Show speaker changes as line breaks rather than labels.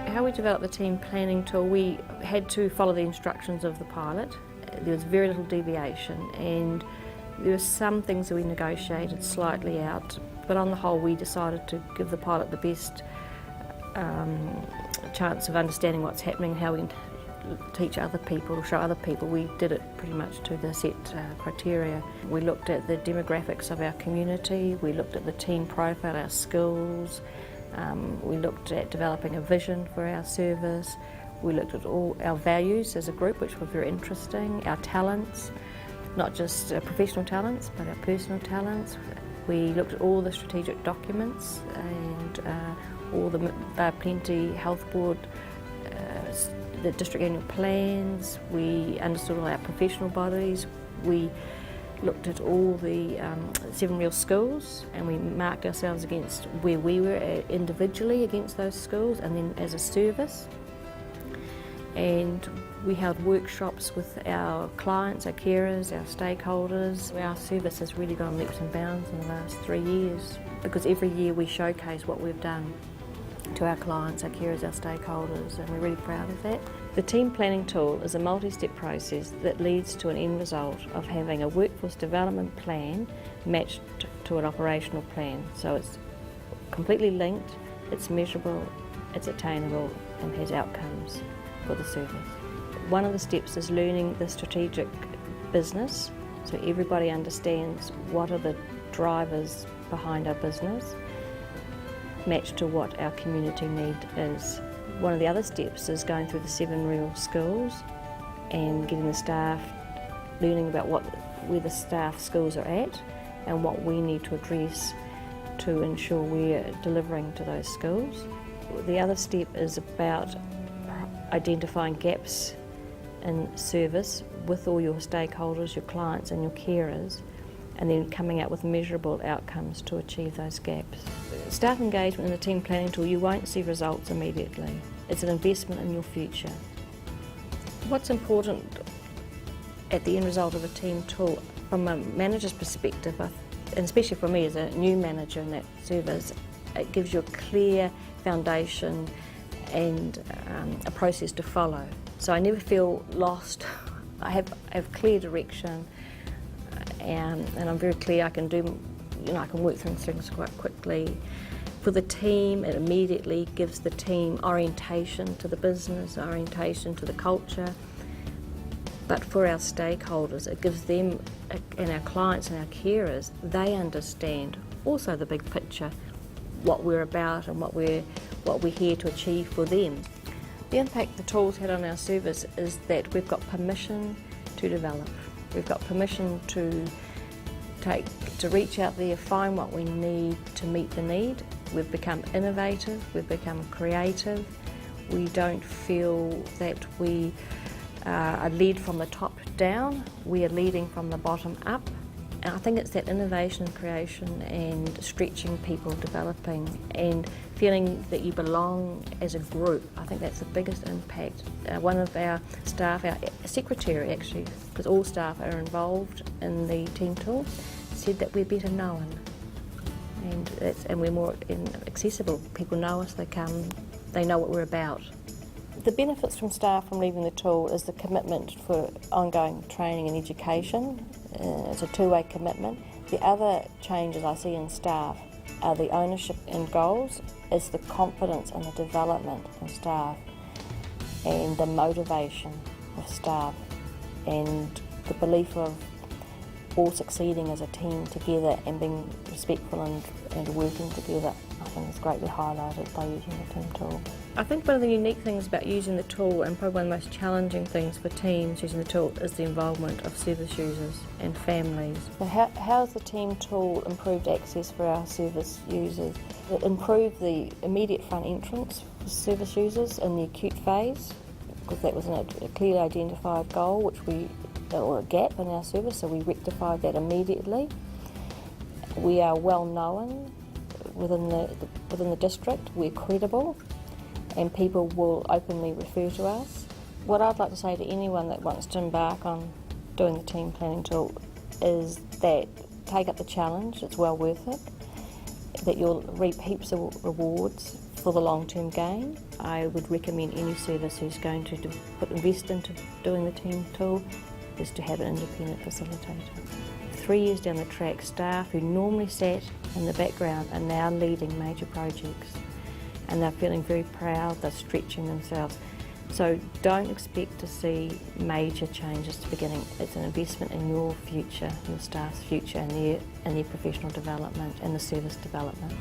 How we developed the team planning tool, we had to follow the instructions of the pilot. There was very little deviation, and there were some things that we negotiated slightly out, but on the whole we decided to give the pilot the best chance of understanding what's happening, how we can teach other people or show other people. We did it pretty much to the set criteria. We looked at the demographics of our community, we looked at the team profile, our skills, we looked at developing a vision for our service, we looked at all our values as a group, which were very interesting, our talents, not just professional talents but our personal talents. We looked at all the strategic documents and all the Bay of Plenty Health Board, the district annual plans. We understood all our professional bodies. We looked at all the 7 real schools, and we marked ourselves against where we were individually against those schools and then as a service. And we held workshops with our clients, our carers, our stakeholders. Our service has really gone leaps and bounds in the last 3 years, because every year we showcase what we've done to our clients, our carers, our stakeholders, and we're really proud of that. The team planning tool is a multi-step process that leads to an end result of having a workforce development plan matched to an operational plan. So it's completely linked, it's measurable, it's attainable, and has outcomes for the service. One of the steps is learning the strategic business, so everybody understands what are the drivers behind our business, matched to what our community need is. One of the other steps is going through the 7 real skills and getting the staff learning about where the staff skills are at and what we need to address to ensure we're delivering to those skills. The other step is about identifying gaps in service with all your stakeholders, your clients and your carers, and then coming out with measurable outcomes to achieve those gaps. Staff engagement in the team planning tool, you won't see results immediately. It's an investment in your future. What's important at the end result of a team tool, from a manager's perspective, and especially for me as a new manager in that service, it gives you a clear foundation and a process to follow. So I never feel lost. I have clear direction, and I'm very clear. I can work through things quite quickly. For the team, it immediately gives the team orientation to the business, orientation to the culture. But for our stakeholders, it gives them, and our clients and our carers, they understand also the big picture, what we're about and what we're here to achieve for them. The impact the tool's had on our service is that we've got permission to develop. We've got permission to reach out there, find what we need to meet the need. We've become innovative, we've become creative. We don't feel that we are led from the top down, we are leading from the bottom up. And I think it's that innovation, creation and stretching people, developing and feeling that you belong as a group. I think that's the biggest impact. One of our staff, our secretary actually, because all staff are involved in the team tool, said that we're better known and we're more accessible. People know us, they come, they know what we're about. The benefits from staff from leaving the tool is the commitment for ongoing training and education. It's a two-way commitment. The other changes I see in staff are the ownership and goals, is the confidence and the development of staff and the motivation of staff and the belief of all succeeding as a team together and being respectful and working together. I think it's greatly highlighted by using the team tool. I think one of the unique things about using the tool, and probably one of the most challenging things for teams using the tool, is the involvement of service users and families. So how has the team tool improved access for our service users? It improved the immediate front entrance for service users in the acute phase, because that was a clearly identified goal, or a gap in our service, so we rectified that immediately. We are well known within the district, we're credible, and people will openly refer to us. What I'd like to say to anyone that wants to embark on doing the team planning tool is that take up the challenge, it's well worth it. that you'll reap heaps of rewards for the long-term gain. I would recommend any service who's going to invest into doing the team tool is to have an independent facilitator. 3 years down the track, staff who normally sat in the background are now leading major projects, and they're feeling very proud, they're stretching themselves. So don't expect to see major changes at the beginning. It's an investment in your future, your staff's future, and their professional development and the service development.